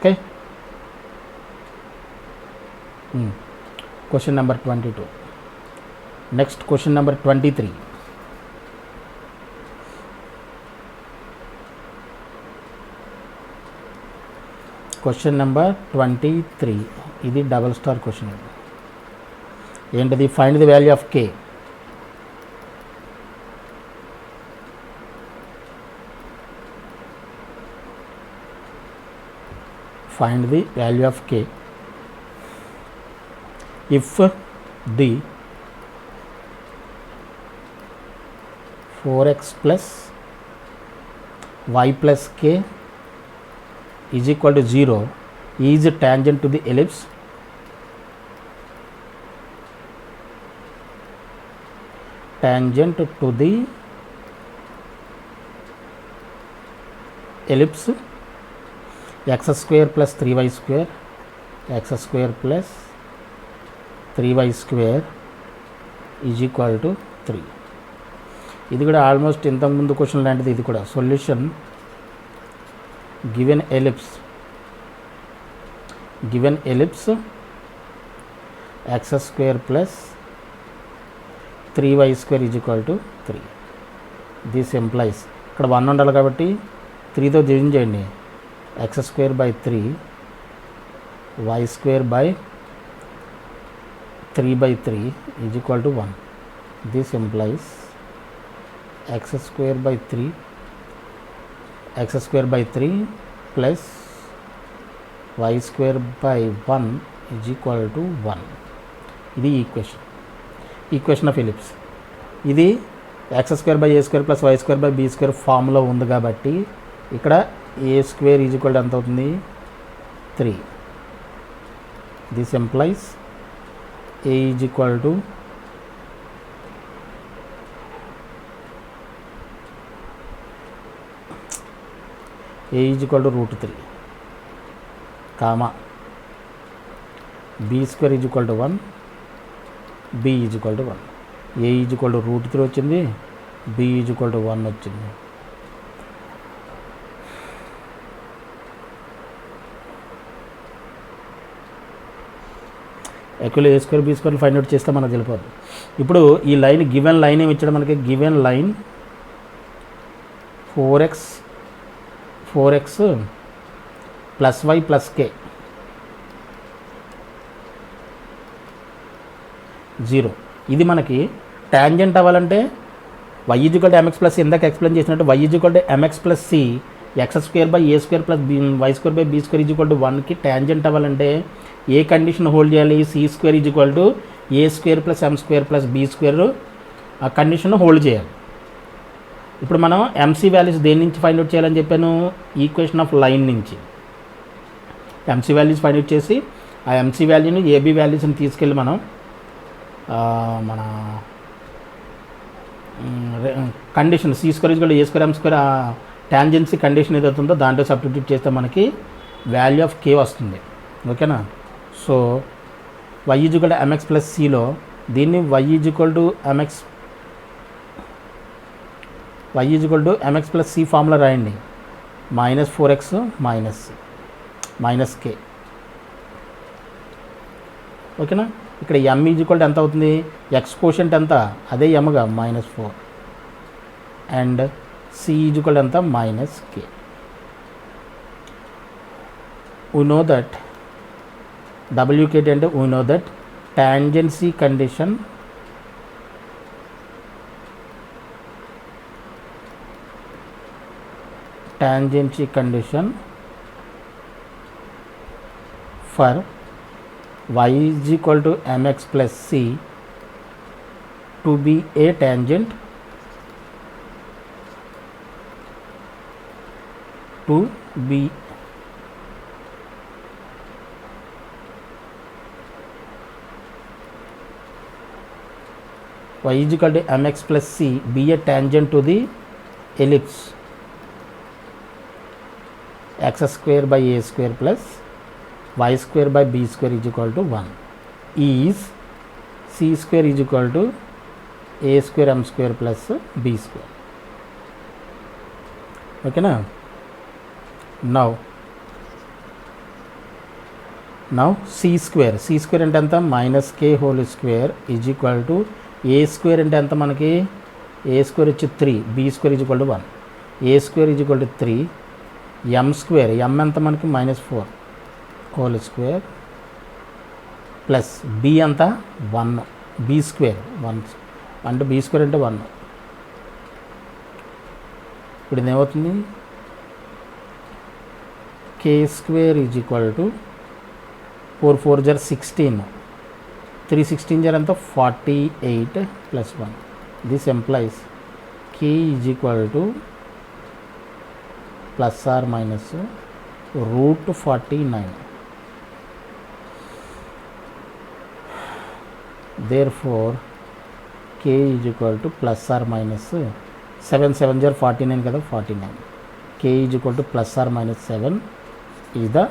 Okay. Question number 22. Next, question number 23. Question number 23. ఇది double star question. ఏంటిది? Find the value of k. Find the value of k if the 4x plus y plus k is equal to 0 is tangent to the ellipse x square plus 3y square plus 3y square is equal to 3. ఇది కూడా almost ఇంతకుముందు question లాంటిది. ఇది కూడా solution given ellipse x square plus 3y square is equal to 3. This employees ఇక్కడ 1 ఉండాలి కాబట్టి 3తో division చేయండి. x square by 3 y square by 3 by 3 is equal to 1. This implies x square by 3 plus y square by 1 is equal to 1. ఇది equation of ellipse. ఇది x square by a square plus y square by b square ఫామ్లో ఉంది కాబట్టి ఇక్కడ a square is equal to ఎంత అవుతుంది? 3. This implies a is equal to root 3 comma b square is equal to 1, b is equal to 1. a is equal to root 3 వచ్చింది, b is equal to 1 వచ్చింది. Actually A square B square find out చేస్తే మనకు తెలియదు. ఇప్పుడు ఈ line given line ఏమి ఇచ్చాడు మనకి? Given line 4x plus Y plus K 0. ఇది మనకి టాంజెంట్ అవ్వాలంటే y equal to mx plus ఇందాక ఎక్స్ప్లెయిన్ చేసినట్టు y equal to mx plus c x square by A square plus y square by B square equal to 1కి tangent అవ్వాలంటే ఏ condition hold చేయాలి? C square is equal to A square plus M square plus B square ఆ condition hold చేయాలి. ఇప్పుడు మనం MC values దేని నుంచి ఫైండ్ అవుట్ చేయాలని చెప్పాను? ఈక్వేషన్ ఆఫ్ లైన్ నుంచి ఎంసీ వాల్యూస్ ఫైండ్ అవుట్ చేసి ఆ ఎంసీ వాల్యూని ఏబీ వాల్యూస్ని తీసుకెళ్ళి మనం మన condition C square is equal to A square M square tangency condition ఏదైతే ఉందో దాంట్లో సబ్స్టిట్యూట్ చేస్తే మనకి వాల్యూ ఆఫ్ కే వస్తుంది. ఓకేనా? So y is equal to mx plus సిలో దీన్ని y is equal to mx plus C formula రాయండి. -4x మైనస్ కే. ఓకేనా? ఇక్కడ m ఈజ్ ఈక్వల్ టు ఎంత అవుతుంది? x కోషంట్ ఎంత? అదే mగా -4 and c is equal to ఎంత? -k. we know that WKT అంటే we know that tangency condition for y is equal to mx plus c to be a tangent to be y is equal to mx plus c be a tangent to the ellipse x square by a square plus y square by b square is equal to 1 is c square is equal to a square m square plus b square. Okay na? Now now C square అంటే ఎంత minus K whole square is equal to A square అంటే ఎంత మనకి A square వచ్చి 3 B square is equal to 1 A square is equal to 3 M square M ఎంత మనకి -4 whole square plus B అంతా 1 B square 1 అంటే బి స్క్వేర్ అంటే 1 ఇప్పుడు ఇది ఏమవుతుంది K square is equal to 4 4 జర్ 16 3 16 జర్ ఎంత 48 plus 1 this implies K is equal to plus or minus √49 therefore k is equal to plus or minus 7 7 jar 49 కదా 49 k is equal to plus or minus 7 is the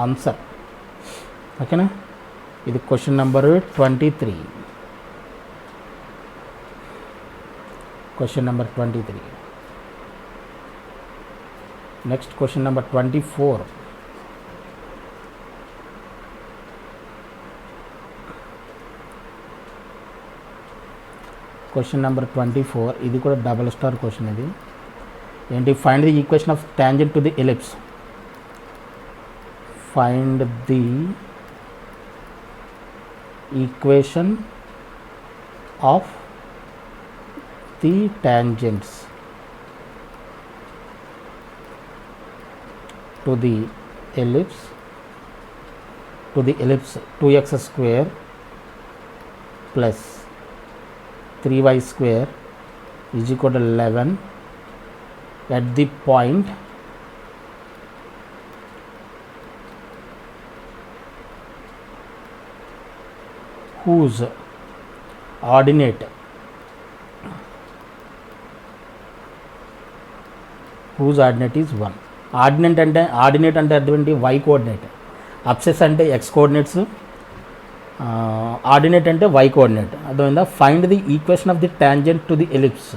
answer. ఓకేనా ఇది question number 23 question number 23 next question number 24 question number 24 ఇది కూడా double star question ఇది ఏంటి find the equation of tangent to the ellipse find the equation of the tangents to the ellipse 2x square plus 3y square is equal to 11 at the point whose ordinate is 1. Ordinate అంటే అర్థం ఏంటి y coordinate abscissa అంటే x coordinates ordinate అంటే y coordinate అర్థమైందా find the equation of the tangent to the ellipse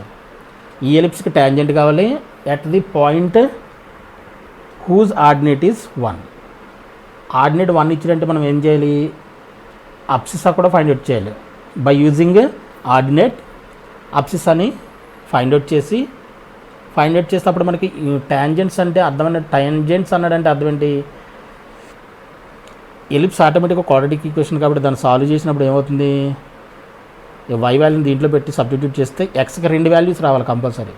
ఈ ఎలిప్స్కి tangent కావాలి at the point whose ordinate is 1 ordinate 1 ఇచ్చినంటే మనం ఏం చేయాలి అబ్సిసా కూడా ఫైండ్ అవుట్ చేయాలి బై యూజింగ్ ఆర్డినేట్ అబ్సిస్ అని ఫైండ్ అవుట్ చేస్తే అప్పుడు మనకి టాంజెంట్స్ అంటే అర్థమైన టాంజెంట్స్ అన్నాడంటే అర్థం ఏంటి ఎలిప్స్ ఆటోమేటిక్గా క్వాడ్రాటిక్ ఈక్వేషన్ కాబట్టి దాన్ని సాల్వ్ చేసినప్పుడు ఏమవుతుంది వై వాల్యూని దీంట్లో పెట్టి సబ్స్టిట్యూట్ చేస్తే ఎక్స్కి 2 వాల్యూస్ రావాలి కంపల్సరీ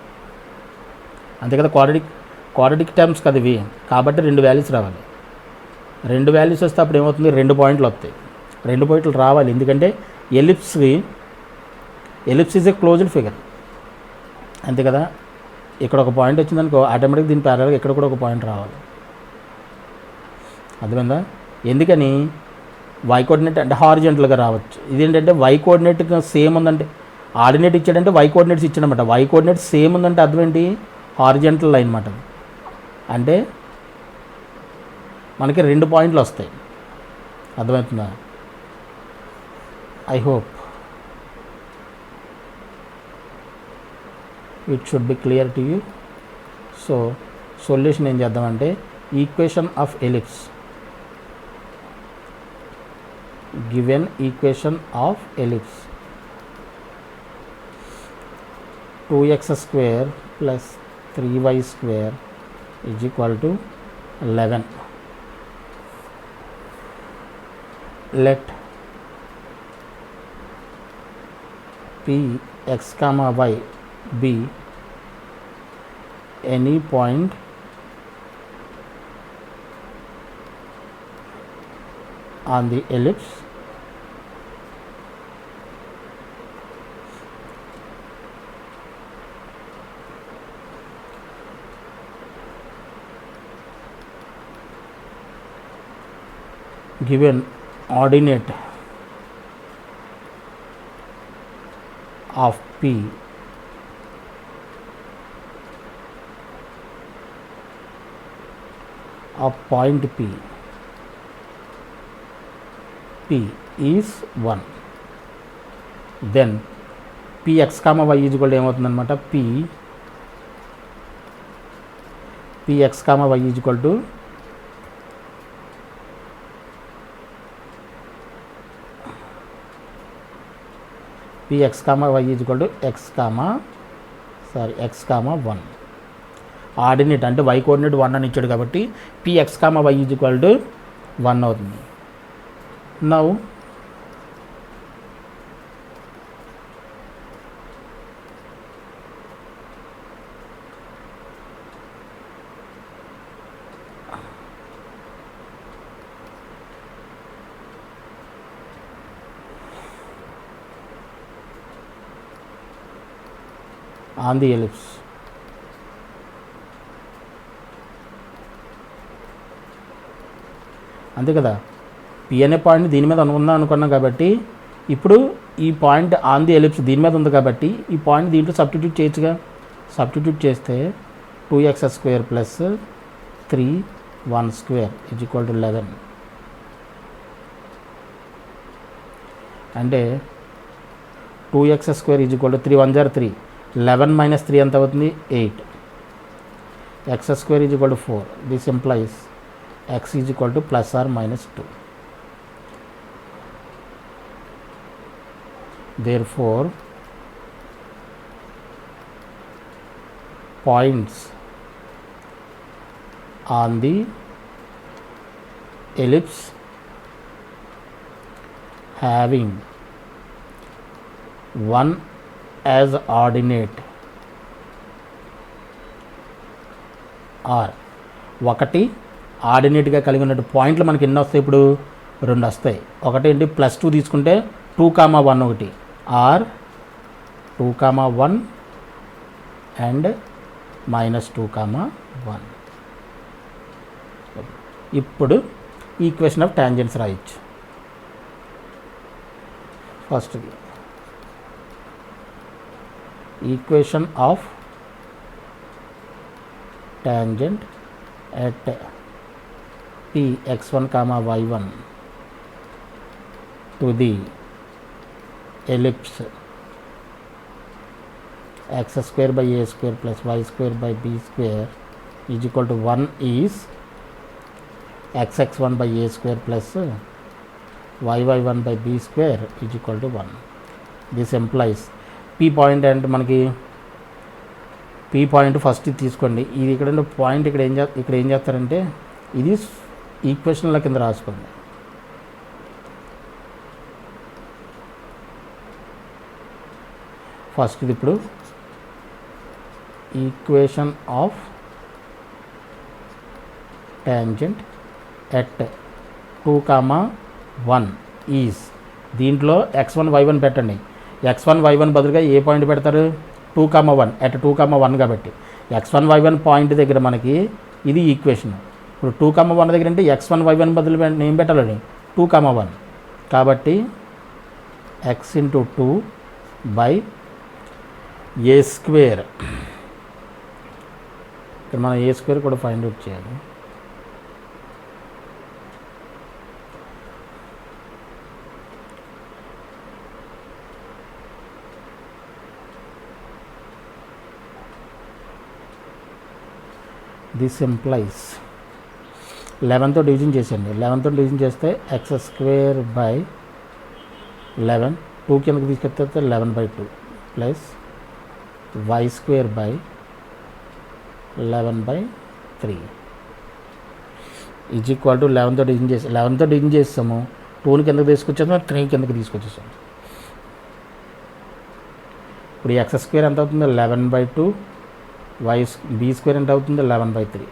అంతే కదా క్వాడ్రాటిక్ టర్మ్స్ కదా ఇవి కాబట్టి 2 వాల్యూస్ రావాలి 2 వాల్యూస్ వస్తే అప్పుడు ఏమవుతుంది 2 పాయింట్లు వస్తాయి 2 పాయింట్లు రావాలి ఎందుకంటే ellipse is a closed figure అంతే కదా ఇక్కడ ఒక పాయింట్ వచ్చిందనుకో ఆటోమేటిక్గా దీని ప్యారల్గా ఇక్కడ కూడా ఒక పాయింట్ రావాలి అర్థమైందా ఎందుకని వై కోఆర్డినేట్ అంటే హారిజెంటల్గా రావచ్చు ఇదేంటంటే వై కోఆర్డినేట్ సేమ్ ఉందంటే ఆర్డినేట్ ఇచ్చాడంటే వై కోఆర్డినేట్స్ ఇచ్చాడనమాట వై కోఆర్డినేట్ సేమ్ ఉందంటే అర్థం ఏంటి హారిజెంటల్ లైన్ అన్నమాట అంటే మనకి 2 పాయింట్లు వస్తాయి అర్థమవుతుందా I hope it should be clear to you so solution ఏం చేద్దామంటే equation of ellipse given equation of ellipse 2x square plus 3y square is equal to 11. Let p x comma y be any point on the ellipse given ordinate of p of point p is 1 then px comma y is equal to ఏమవుతుందన్నమాట px comma y is equal to P X comma Y is equal to X comma 1. Ordinate అంటే Y coordinate 1 అని ఇచ్చాడు కాబట్టి P X comma Y is equal to 1 అవుతుంది. Now on the ellipse అంతే కదా, P అనే point దీని మీద ఉందా అనుకున్నాం కాబట్టి ఇప్పుడు ఈ పాయింట్ ఆన్ ది ఎలిప్స్ దీని మీద ఉంది కాబట్టి ఈ పాయింట్ దీంట్లో సబ్స్టిట్యూట్ చేయొచ్చుగా. సబ్స్టిట్యూట్ చేస్తే 2x² plus 3 1² is equal to 11. అంటే 2x² is equal to 3 1 = 3, 11 minus 3 ఎంత అవుతుంది 8. x² is equal to 4. This implies x is equal to plus or minus 2. Therefore, points on the ellipse having 1 as ordinate are ఒకటి ఆర్డినేట్గా కలిగి ఉన్నట్టు పాయింట్లు మనకి ఎన్ని వస్తాయి, ఇప్పుడు 2 వస్తాయి. ఒకటి ఏంటి +2 తీసుకుంటే 2,1 ఒకటి, ఆర్ 2,1 అండ్ -2,1. ఇప్పుడు ఈక్వేషన్ ఆఫ్ టాంజెంట్స్ రాయొచ్చు. First equation of tangent at P x1, y1 to the ellipse x² by a² plus y² by b² is equal to 1 is xx1 by a² plus yy1 by b² is equal to 1. This implies p point అంటే మనకి p point first తీసుకోండి. ఇది ఇక్కడ point ఇక్కడ ఏం చేస్తారంటే ఇది ఈక్వేషన్ల కింద రాసుకోండి. ఫస్ట్ ఇది ఇప్పుడు equation of tangent at 2,1 is, దీంట్లో x1 y1 పెట్టండి. x1 y1 బదులుగా ఏ పాయింట్ పెడతారు, 2,1 ఎట్ 2,1 కాబట్టి x1 y1 పాయింట్ దగ్గర మనకి ఇది ఈక్వేషన్. ఇప్పుడు 2,1 దగ్గర అంటే x1 y1 బదులు ఏం పెట్టాలండి 2,1 కాబట్టి x ఇంటూ 2 బై a². ఇక్కడ మనం a² కూడా ఫైండ్ అవుట్ చేయాలి. దిస్ ఎంప్లాయిస్ 11తో డివిజన్ చేసేయండి. 11తో డివిజన్ చేస్తే x² బై 11, 2 కిందకి తీసుకెళ్తే 11/2 plus y² by 11/3 is equal to 11తో డివిజన్ చేస్తాము. 2ని కిందకి తీసుకొచ్చేస్తాము, 3 కిందకి తీసుకొచ్చేసాము. ఇప్పుడు x² ఎంత అవుతుంది 11/2, b² ఎంత అవుతుంది 11/3.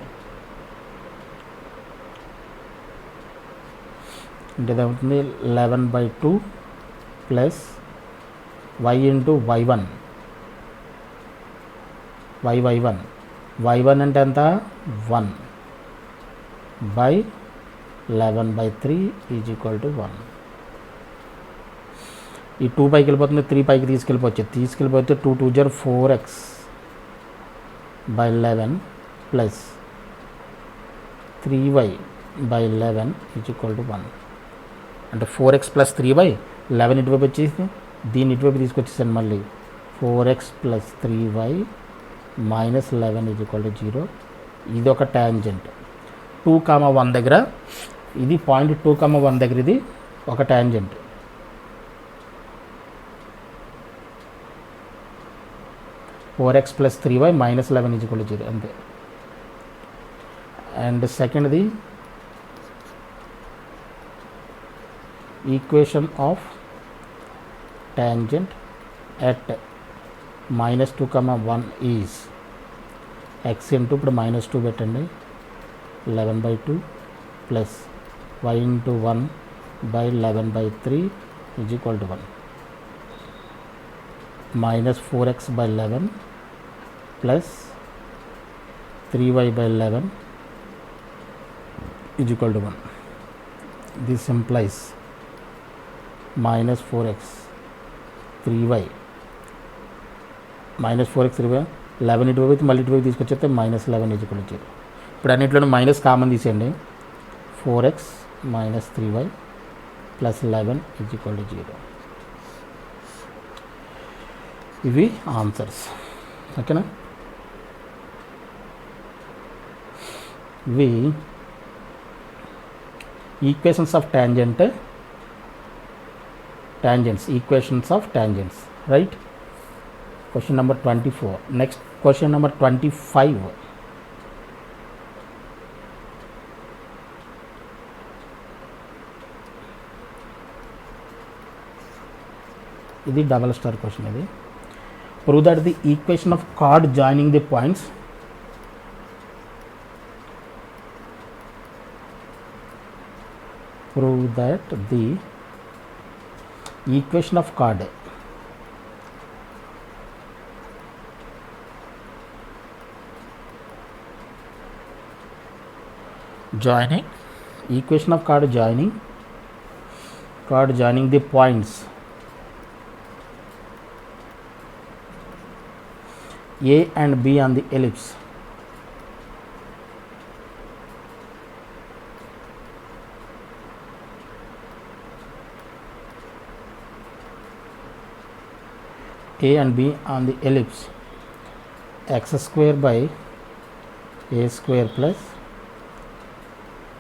అంటే ఇది అవుతుంది 11/2 ప్లస్ y ఇంటూ y1 అంటే ఎంత 1 బై 11/3 ఈజ్ ఈక్వల్ టు 1. ఈ 2 పైకి వెళ్ళిపోతుంది, 3 పైకి తీసుకెళ్ళిపోతే 2 2 = 4x by 11 plus 3y by 11 is equal to 1. అంటే 4x plus 3y 11 ఇటువైపు వచ్చేసి దీన్ని ఇటువైపు తీసుకొచ్చేసాను. మళ్ళీ 4x plus 3y minus 11 is equal to 0. ఇది ఒక టాంజెంట్ 2,1 దగ్గర, ఇది పాయింట్ 2,1 దగ్గర ఇది ఒక tangent. 4x plus 3y minus 11 is equal to 0 అంతే. అండ్ సెకండ్ది equation of tangent at -2, 1 is x into ఇప్పుడు -2 పెట్టండి 11/2 plus y into 1/11/3 is equal to 1 -4x/11 plus 3y/11 is equal to 1. This implies -4x 3y -4x 3y 11 ఇటువైపు మళ్ళీ ఇటువైపు తీసుకొచ్చేస్తే -11 is equal to 0. ఇప్పుడు అన్నింటిలోనూ minus common తీసేయండి. 4x - 3y plus 11 is equal to 0. ఇవి answers. ఓకేనా? ఇవి equations of tangents, equations of tangents, right? Question number 24. Next question number 25. ఇది డబల్ స్టార్ క్వశ్చన్. ఇది prove that the equation of chord joining the points equation of chord joining the points A and B on the ellipse x square by a square plus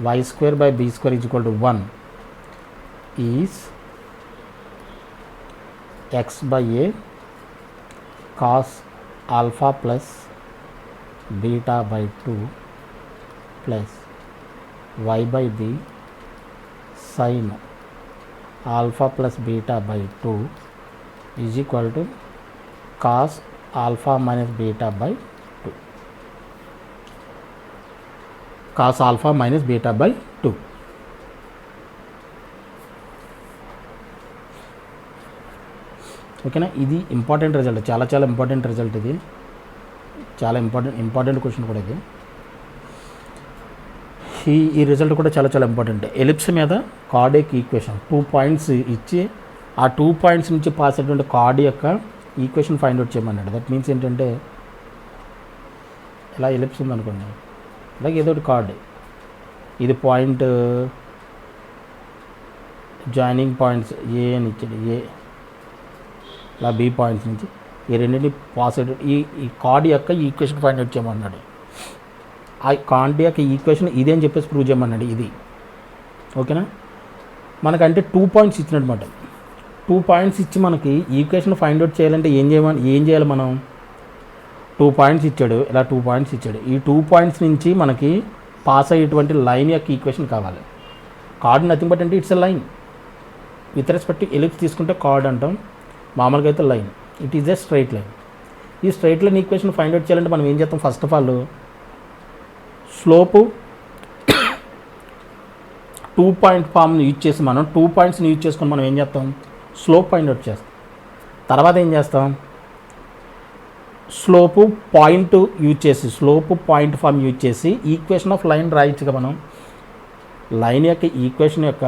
y square by b square is equal to 1 is x by a cos alpha plus beta by 2 plus y by b sin alpha plus beta by 2 is equal to cos alpha minus beta by 2. Cos alpha minus beta by 2. ఓకేనా? ఇది important result, చాలా important result. ఇది చాలా important question కూడా. ఇది ఈ result కూడా చాలా ఇంపార్టెంట్. ఎలిప్స్ మీద కార్డియక్ ఈక్వేషన్ 2 పాయింట్స్ ఇచ్చి ఆ 2 పాయింట్స్ నుంచి పాస్ అయ్యేటువంటి కార్డ్ యొక్క ఈక్వేషన్ ఫైండ్ అవుట్ చేయమన్నాడు. దట్ మీన్స్ ఏంటంటే ఇలా ఎలిప్స్ ఉందనుకోండి, అలాగే ఏదో ఒకటి కార్డ్, ఇది పాయింట్ జాయినింగ్ పాయింట్స్ ఏ అని ఇచ్చాడు, ఏ ఇలా బి పాయింట్స్ నుంచి ఈ రెండింటిని పాస్ అయ్యే ఈ కార్డ్ యొక్క ఈక్వేషన్ ఫైండ్ అవుట్ చేయమన్నాడు. ఆ కార్డ్ యొక్క ఈక్వేషన్ ఇదే అని చెప్పేసి ప్రూవ్ చేయమన్నాడు. ఇది ఓకేనా? మనకంటే 2 పాయింట్స్ ఇచ్చినమాట. 2 పాయింట్స్ ఇచ్చి మనకి ఈక్వేషన్ ఫైండ్ అవుట్ చేయాలంటే ఏం చేయాలి మనం? 2 పాయింట్స్ ఇచ్చాడు, ఇలా 2 పాయింట్స్ ఇచ్చాడు. ఈ 2 పాయింట్స్ నుంచి మనకి పాస్ అయ్యేటువంటి లైన్ యొక్క ఈక్వేషన్ కావాలి. కార్డ్ నథింగ్ బట్ అంటే it's a line. With respect to ellipse తీసుకుంటే కార్డ్ అంటాం, మామూలుగా అయితే line. It is a straight line. ఈ straight line equation find out చేయాలంటే మనం ఏం చేస్తాం? First of all slope 2 point ఫామ్ని యూజ్ చేసి మనం 2 పాయింట్స్ని యూజ్ చేసుకొని మనం ఏం చేస్తాం? స్లోప్ ఫైండ్ అవుట్ చేస్తాం. తర్వాత ఏం చేస్తాం? స్లోపు పాయింట్ యూజ్ చేసి, స్లోపు పాయింట్ ఫామ్ యూజ్ చేసి ఈక్వేషన్ ఆఫ్ లైన్ రాయొచ్చుగా మనం. లైన్ యొక్క ఈక్వేషన్ యొక్క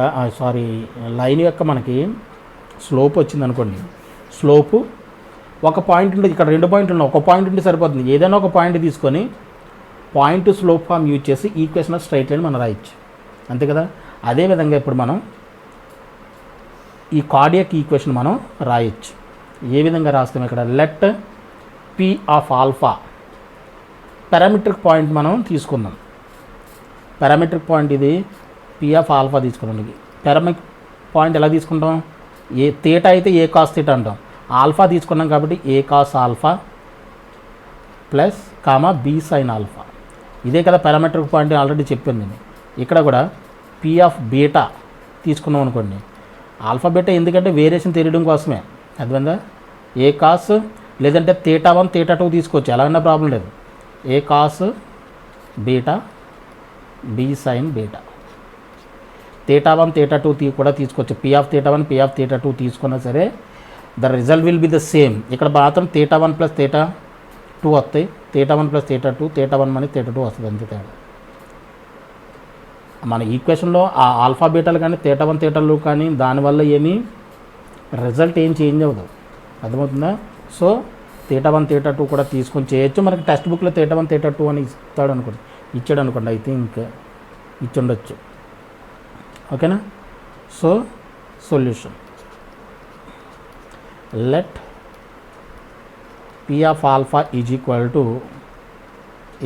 లైన్ యొక్క మనకి స్లోప్ వచ్చింది అనుకోండి. స్లోపు ఒక పాయింట్ ఉంటుంది, ఇక్కడ 2 పాయింట్లు ఉన్నాయి, ఒక పాయింట్ ఉంటే సరిపోతుంది. ఏదైనా ఒక పాయింట్ తీసుకొని పాయింట్ స్లోప్ ఫామ్ యూజ్ చేసి ఈక్వేషన్ ఆఫ్ స్ట్రైట్ లైన్ మనం రాయొచ్చు, అంతే కదా? అదేవిధంగా ఇప్పుడు మనం ఈ కార్డియక్ ఈక్వేషన్ మనం రాయొచ్చు. ఏ విధంగా రాస్తాం? ఇక్కడ let P of alpha parametric point మనం తీసుకుందాం. పారామెట్రిక్ పాయింట్ ఇది పి ఆఫ్ ఆల్ఫా తీసుకున్నాం. పారామెట్రిక్ పాయింట్ ఎలా తీసుకుంటాం? ఏ థీటా అయితే ఏ కాస్ థీటా అంటాం. ఆల్ఫా తీసుకున్నాం కాబట్టి A cos alpha plus comma B sine alpha. ఇదే కదా పారామెట్రిక్ పాయింట్ ఆల్రెడీ చెప్పాను నేను. ఇక్కడ కూడా పీ ఆఫ్ బీటా తీసుకున్నాం అనుకోండి. ఆల్ఫా బీటా ఎందుకంటే వేరియేషన్ తెలియడం కోసమే, అర్థమైందా? ఏ కాస్ లేదంటే θ1 θ2 తీసుకోవచ్చు, ఎలాగైనా ప్రాబ్లం లేదు. A cos beta B sine beta, θ1 θ2 కూడా తీసుకోవచ్చు. పీ ఆఫ్ θ1 పీ ఆఫ్ θ2 తీసుకున్నా సరే the result will be the same. ఇక్కడ మాత్రం θ1 ప్లస్ θ2 వస్తాయి, θ1 ప్లస్ θ2, θ1 మైనస్ θ2 వస్తుంది, అంతే తేడా. మన ఈక్వేషన్లో ఆ ఆల్ఫా బీటాలు కానీ θ1 θలు కానీ దానివల్ల ఏమీ రిజల్ట్ ఏం చేంజ్ అవ్వదు, అర్థమవుతుందా? సో θ1 θ2 కూడా తీసుకొని చేయొచ్చు. మనకి టెక్స్ట్ బుక్లో θ1 θ2 అని ఇచ్చాడు అనుకోండి, ఐ థింక్ ఇచ్చి ఉండొచ్చు. ఓకేనా? So solution, let P of alpha is equal to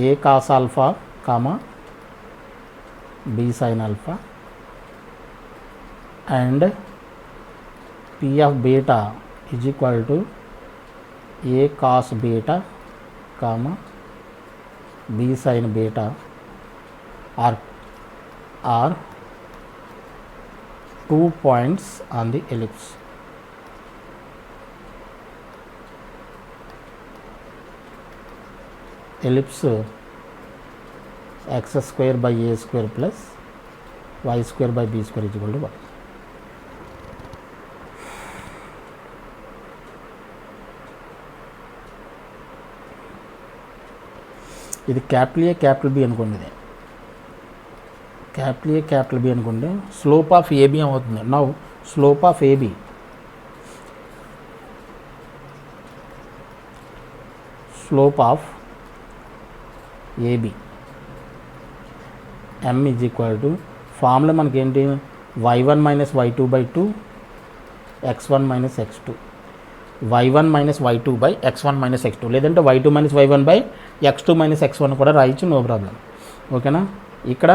A cos alpha comma B sine alpha and P of beta is equal to A cos beta comma B sine beta are 2 points on the ellipse. Ellipse x square by a square plus y square by b square is equal to 1. ఇది capital A capital B అనుకోండి, ఇది capital A capital B అనుకోండి. Slope of A B అవుతుంది. Now slope of A B, slope of A B m is equal to formula మనకి ఏంటి, y1 minus y2 by 2 x1 minus x2, y1 minus y2 by x1 minus x2, లేదంటే y2 minus y1 by x2 minus x1 కూడా రాయొచ్చు, no problem. ఓకేనా? ఇక్కడ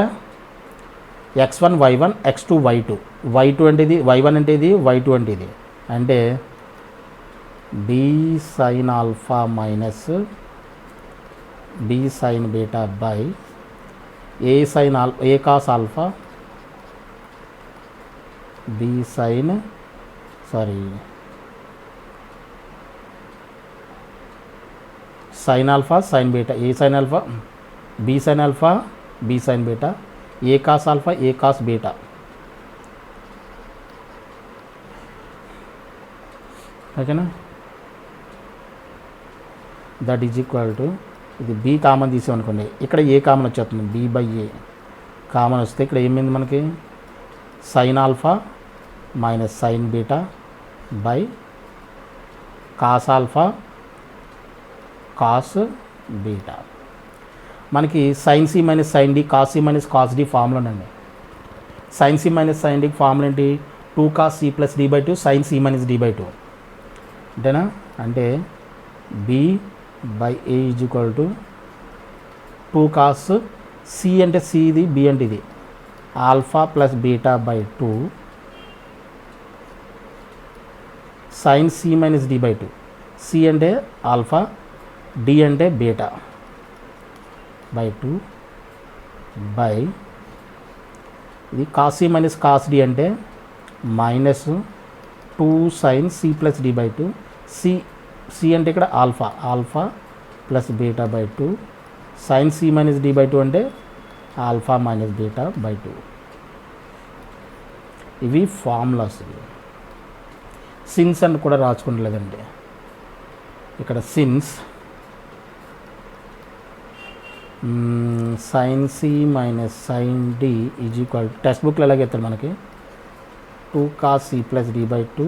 x1 y1 x2 y2, y2 అంటే ఇది, y1 అంటే ఇది, y2 అంటే ఇది, అంటే B sine alpha minus B sine beta by A cos alpha B sine sine alpha sine beta, A sine alpha B sine alpha B sine beta, A cos alpha A cos beta. ఓకేనా? That is equal to, ఇది B common తీసామనుకోండి, ఇక్కడ A common వచ్చేస్తుంది, B by A common వస్తే ఇక్కడ ఏమైంది మనకి, sine alpha minus sine beta by cos alpha cos beta. మనకి sine C minus sine D, cos C minus cos D ఫార్ములానండి. Sine C minus sine D formula ఏంటి, 2 cos C plus D by 2 sine C minus D by 2, అంతేనా? అంటే B by A is equal to 2 cos C అంటే C ఇది, B అంటే ఇది, alpha plus beta by 2 sine C minus D by 2, C అంటే alpha, D అంటే beta by 2 by ఇది cos C minus cos D అంటే minus 2 sine C plus D by 2, C అంటే ఇక్కడ alpha plus beta by 2 sine C minus D by 2 అంటే alpha minus beta by 2. ఇవి formulas. Since అని కూడా రాసుకుంటలేదండి ఇక్కడ, since sine C minus sine D is equal, text బుక్లో ఎలాగ ఎత్తారు మనకి, 2 cos C plus D by 2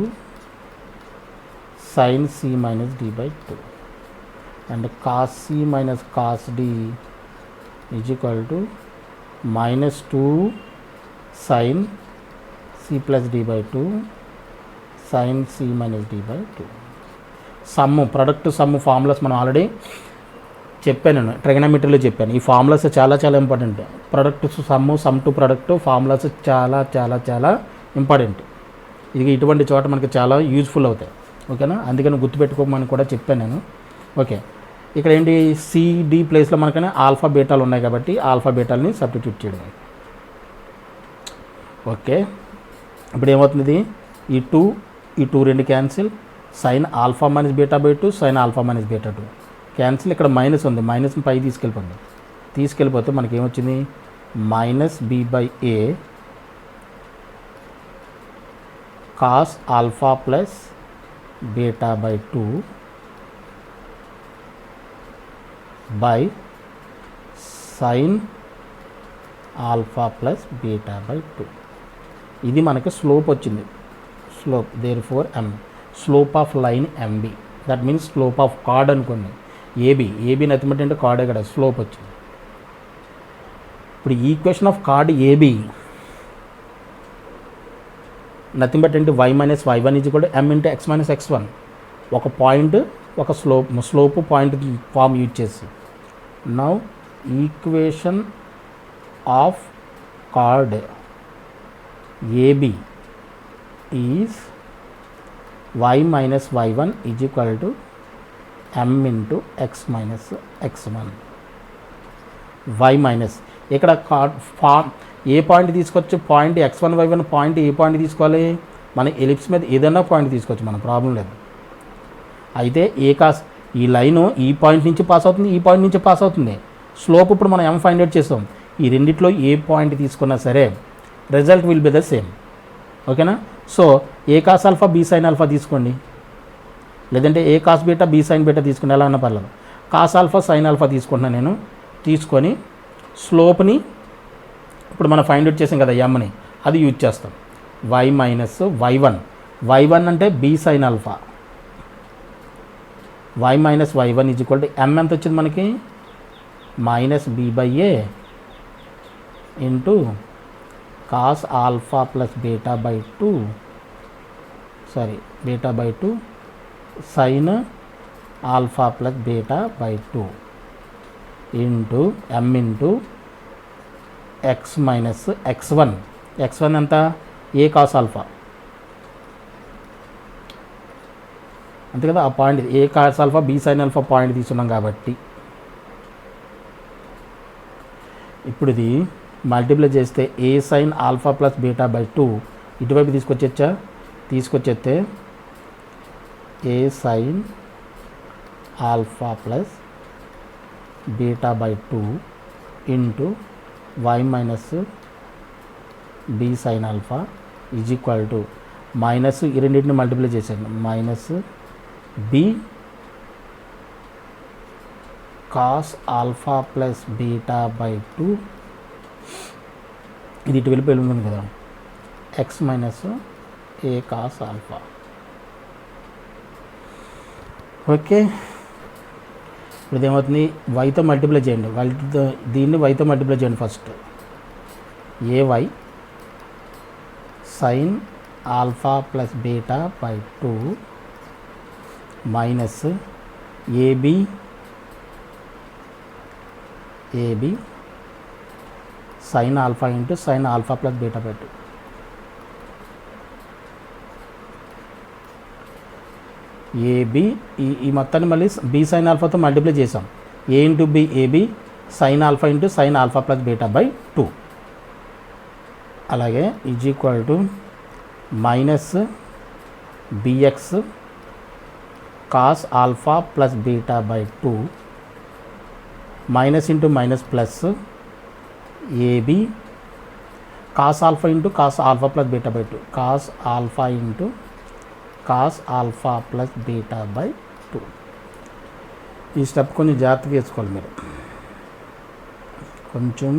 sine C minus D by 2 and cos C minus cos D is equal to minus 2 sine C plus D by 2 sine C minus D by 2. Sum, product sum formulas మనం already చెప్పాను, నేను ట్రిగనోమెట్రీలో చెప్పాను. ఈ formulas చాలా చాలా important. Product sum, some to product formulas చాలా చాలా చాలా ఇంపార్టెంట్. ఇది ఇటువంటి చోట మనకి చాలా యూజ్ఫుల్ అవుతాయి. ఓకేనా? అందుకని గుర్తుపెట్టుకోమని కూడా చెప్పాను నేను. ఓకే, ఇక్కడ ఏంటి సిడి ప్లేస్లో మనకనే ఆల్ఫా బీటాలు ఉన్నాయి కాబట్టి ఆల్ఫా బీటాలని సబ్స్టిట్యూట్ చేయడం. ఓకే, ఇప్పుడు ఏమవుతుంది, ఈ టూ రెండు cancel, sine alpha minus beta by 2 sine alpha minus beta 2 cancel. ఇక్కడ మైనస్ ఉంది, మైనస్ని పై తీసుకెళ్ళిపోతే మనకి ఏమొచ్చింది, minus B by A cos alpha plus beta by 2 by sine alpha plus beta by 2. ఇది మనకి స్లోప్ వచ్చింది. Slope therefore M, slope of line M B, that means slope of chord అనుకోండి. ఏబీ నథింగ్ అంటే కార్డే కదా, slope వచ్చింది. ఇప్పుడు equation of card AB nothing but అంటే y minus y1 is equal to m into x minus x1. ఒక point ఒక slope point form use చేసి. Now equation of card AB is y minus y1 is equal to m into x minus x1. y minus ఇక్కడ form ఏ point తీసుకోవచ్చు, point x1 y1 point ఏ point తీసుకోవాలి, మన ellipse మీద ఏదైనా point తీసుకోవచ్చు, మన problem లేదు. అయితే ఈ లైను ఈ పాయింట్ నుంచి పాస్ అవుతుంది, ఈ పాయింట్ నుంచి పాస్ అవుతుంది. స్లోప్ ఇప్పుడు మనం ఫైండ్ అవుట్ చేస్తాం. ఈ రెండిట్లో ఏ పాయింట్ తీసుకున్నా సరే result will be the same. ఓకేనా. So A cos alpha B sine alpha తీసుకోండి, లేదంటే A cos beta B sine beta తీసుకుని ఎలా అన్నా పర్లేదు. కాస్ ఆల్ఫా సైన్ ఆల్ఫా తీసుకుంటున్నాను నేను. తీసుకొని స్లోప్ని ఇప్పుడు మనం ఫైండ్ అవుట్ చేసాం కదా ఎమ్ని, అది యూజ్ చేస్తాం. y మైనస్ y1 అంటే B sine alpha, y minus y1 is equal to m ఎంత వచ్చింది మనకి, minus B by A into cos alpha plus beta by 2 sine alpha plus beta by 2 into m into x minus x1. x1 ఎంత, A cos alpha అంతే కదా. ఆ point A cos alpha B sine alpha point తీసుకున్నాం కాబట్టి ఇప్పుడు ఇది multiply చేస్తే A sine alpha plus beta by 2 ఇటువైపు తీసుకొచ్చేస్తే A sine alpha plus beta by 2 into y minus B sine alpha is equal to minus ఈ రెండింటిని multiply చేశాను, minus B cos alpha plus beta by 2 ఇది ఇటు వెళ్ళి ఉంది కదా, X minus A cos alpha. Okay, ఇప్పుడు ఏమవుతుంది, వైతో మల్టిప్లై చేయండి, దీన్ని వైతో మల్టిప్లై చేయండి. First AY sine alpha plus beta by 2 minus AB sine alpha into sine alpha plus beta by 2. AB ఈ మొత్తాన్ని మళ్ళీ బి సైన్ ఆల్ఫాతో మల్టిప్లై చేసాం. A into B AB sine alpha into sine alpha plus beta by 2. అలాగే is equal to minus BX cos alpha plus beta by 2 minus into minus plus AB cos alpha into cos alpha plus beta by 2 cos alpha into cos alpha plus beta by 2. ఈ step కొంచెం జాగ్రత్తగా వేసుకోవాలి మీరు, కొంచెం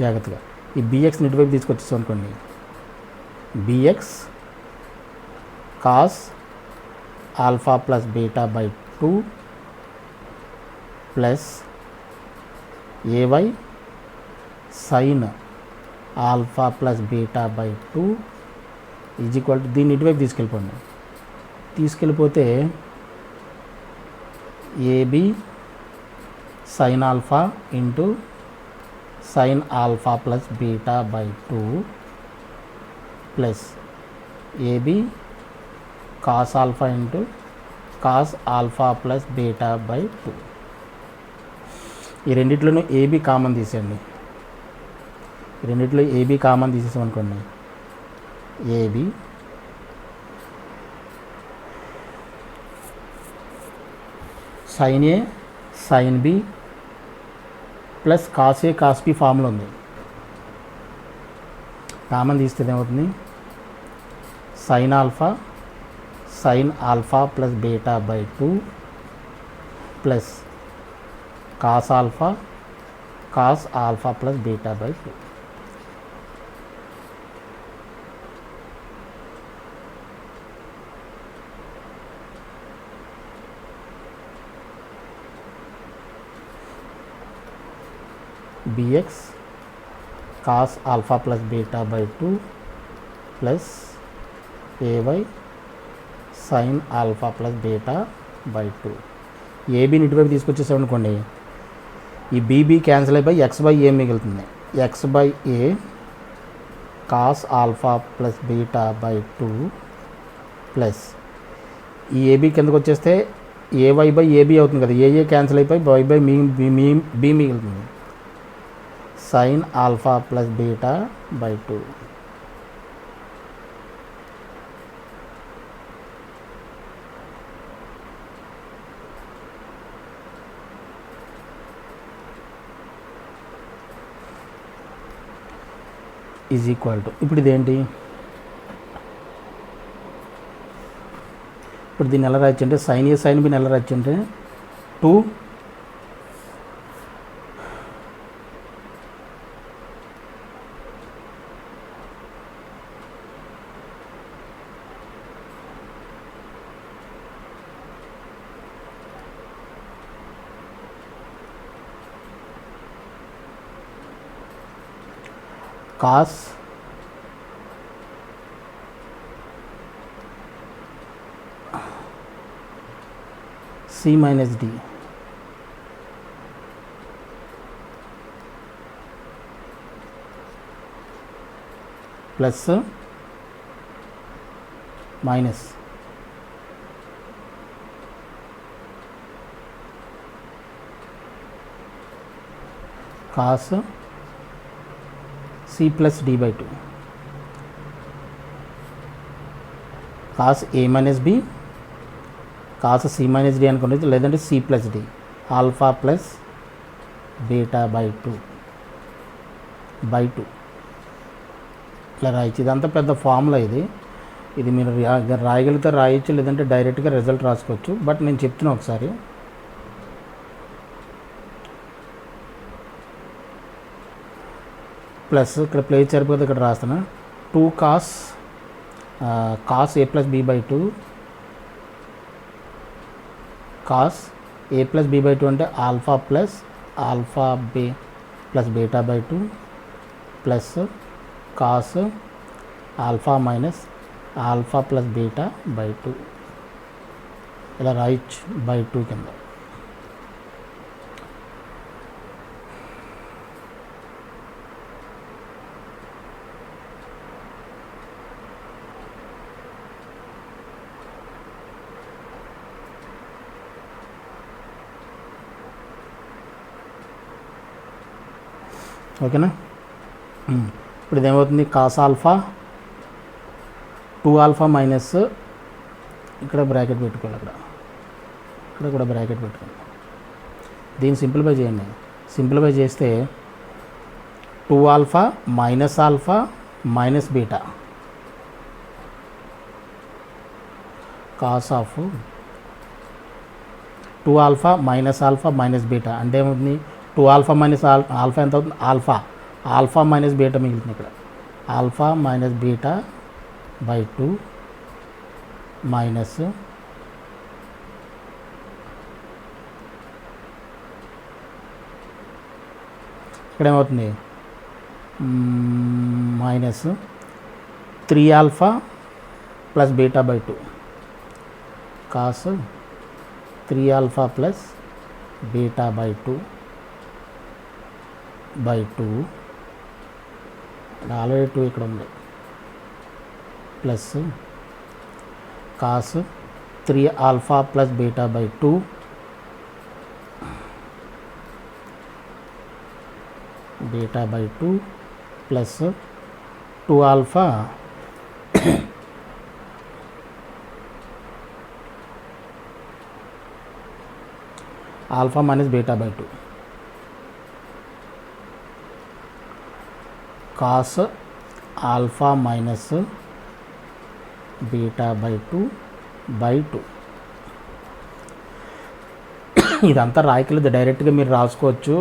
జాగ్రత్తగా. ఈ బిఎక్స్ని ఇటువైపు తీసుకొచ్చేస్తాం అనుకోండి, BX cos alpha plus beta by 2 plus AY sine alpha plus beta by 2 is equal to దీన్ని ఇటువైపు తీసుకెళ్ళిపోతే AB sine alpha into sine alpha plus beta by 2 plus AB cos alpha into cos alpha plus beta by 2. ఈ రెండిట్లోనూ AB common తీసేయండి. ఈ రెండిట్లో AB common తీసేసాం అనుకోండి, A B sine A sine B plus cos A cos B formula ఉంది. Common తీస్తే ఏమవుతుంది, sine alpha plus beta by 2 plus cos alpha plus beta by 2. bx cos alpha plus beta by 2 plus ay sin alpha plus beta by 2. ఏబీని ఇటువైపు తీసుకొచ్చేసాం అనుకోండి, ఈ BB cancel అయిపోయి X by ఏ మిగులుతుంది. X by A cos alpha plus beta by 2 plus ఈ AB కిందకు వచ్చేస్తే ఏవై by AB అవుతుంది కదా, ఏఏ క్యాన్సిల్ అయిపోయి వై బై బీ మిగులుతుంది. sin alpha plus beta by 2. Is equal to, ఇప్పుడు ఇదేంటి, ఇప్పుడు దీన్ని ఎలా రాయొచ్చు అంటే సైన్ ఏ సైన్ బిని ఎలా రాయొచ్చు అంటే 2 cos c minus d plus minus cos c plus d by 2, cos a minus b, cos c minus d అనుకోండి, లేదంటే c plus d, alpha plus beta by 2 ఇట్లా రాయచ్చు. ఇదంతా పెద్ద ఫార్ములా ఇది మీరు రాయగలిగితే రాయొచ్చు, లేదంటే డైరెక్ట్గా రిజల్ట్ రాసుకోవచ్చు. బట్ నేను చెప్తున్నా ఒకసారి, ప్లస్ ఇక్కడ ప్లేస్ సరిపోతే ఇక్కడ రాస్తున్నా 2 cos A plus B by 2 cos A plus B by 2 అంటే ఆల్ఫా బే plus beta by 2 plus cos alpha minus alpha plus beta by 2 ఇలా రాయొచ్చు బై 2 కింద. ఓకేనా, ఇప్పుడు ఇదేమవుతుంది, కాస్ ఆల్ఫా 2 ఆల్ఫా మైనస్ ఇక్కడ బ్రాకెట్ పెట్టుకోవాలి, ఇక్కడ కూడా బ్రాకెట్ పెట్టుకోండి. దీన్ని సింప్లిఫై చేయండి. సింప్లిఫై చేస్తే 2 alpha minus beta cos of 2 alpha minus beta అంటే ఏమవుతుంది, 2 ఆల్ఫా మైనస్ ఆల్ఫా ఎంత అవుతుంది, ఆల్ఫా మైనస్ బీటా మిగులుతుంది. ఇక్కడ alpha minus beta by 2 minus ఇక్కడ ఏమవుతుంది, minus 3 alpha plus beta by 2 cos 3 alpha plus beta by 2 already 2 ఇక్కడ ఉంది, plus cos 3 alpha plus beta by 2 beta by 2 plus 2 alpha alpha minus beta by 2 cos alpha minus beta by 2 ఇదంతా రాయకలేదు, డైరెక్ట్గా మీరు రాసుకోవచ్చు.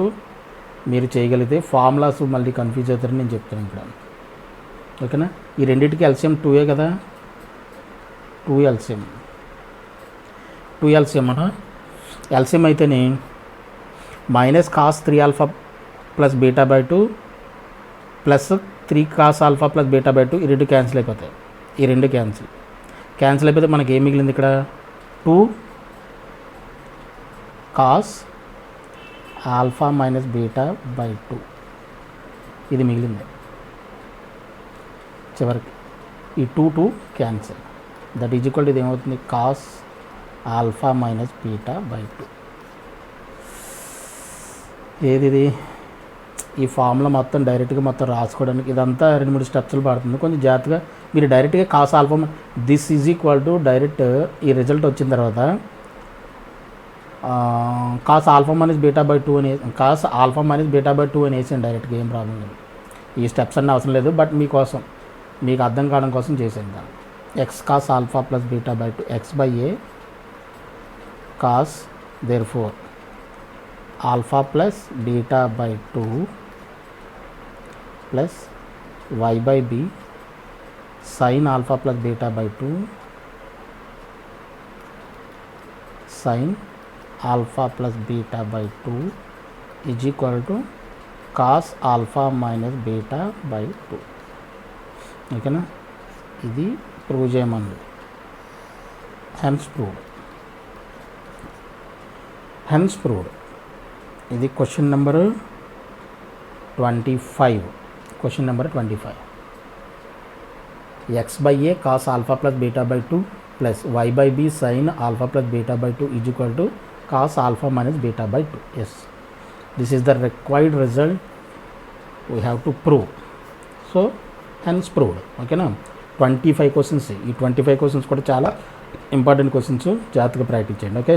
మీరు చేయగలిగితే ఫార్ములాస్ మళ్ళీ confuse అవుతారని నేను చెప్తాను ఇక్కడ. ఓకేనా? ఈ రెండింటికి ఎల్సిఎం 2 కదా, 2 ఎల్సిఎం అన్న. ఎల్సిఎం అయితేనే minus cos 3 alpha plus beta by 2 plus 3 cos alpha plus beta by 2 ఈ రెండు క్యాన్సిల్ అయిపోతాయి. ఈ రెండు క్యాన్సిల్ అయిపోతే మనకి ఏం మిగిలింది ఇక్కడ? 2 cos alpha minus beta by 2 ఇది మిగిలింది చివరికి. ఈ 2 cancel, that is equal to ఇది ఏమవుతుంది? Cos alpha minus beta by 2. ఏది ఈ ఫార్ములా మొత్తం డైరెక్ట్గా మొత్తం రాసుకోవడానికి ఇదంతా 2-3 స్టెప్స్లు పడుతుంది. కొంచెం జాగ్రత్తగా మీరు డైరెక్ట్గా cos alpha this is equal to direct ఈ రిజల్ట్ వచ్చిన తర్వాత cos alpha minus beta by 2 అని cos alpha minus beta by 2 అని వేసాను డైరెక్ట్గా, ఏం ప్రాబ్లం లేదు. ఈ స్టెప్స్ అన్నీ అవసరం లేదు, బట్ మీకోసం మీకు అర్థం కావడం కోసం చేసాను దాన్ని. X cos alpha plus beta by 2 X by A cos therefore alpha plus beta by 2 plus Y by B sine alpha plus beta by 2 sine alpha plus beta by 2 is equal to cos alpha minus beta by 2. ఓకేనా? ఇది prove చేయమన్నది. Hence proved. ఇది question number 25. Question number 25. X by A cos alpha plus beta by 2 plus Y by B sine alpha plus beta by 2 is equal to cos alpha minus beta by 2. Yes, this is the required result we have to prove. So hence proved. Okay na? 25 questions. ఈ 25 questions కూడా చాలా important questions, జాగ్రత్తగా practice చేయండి. Okay.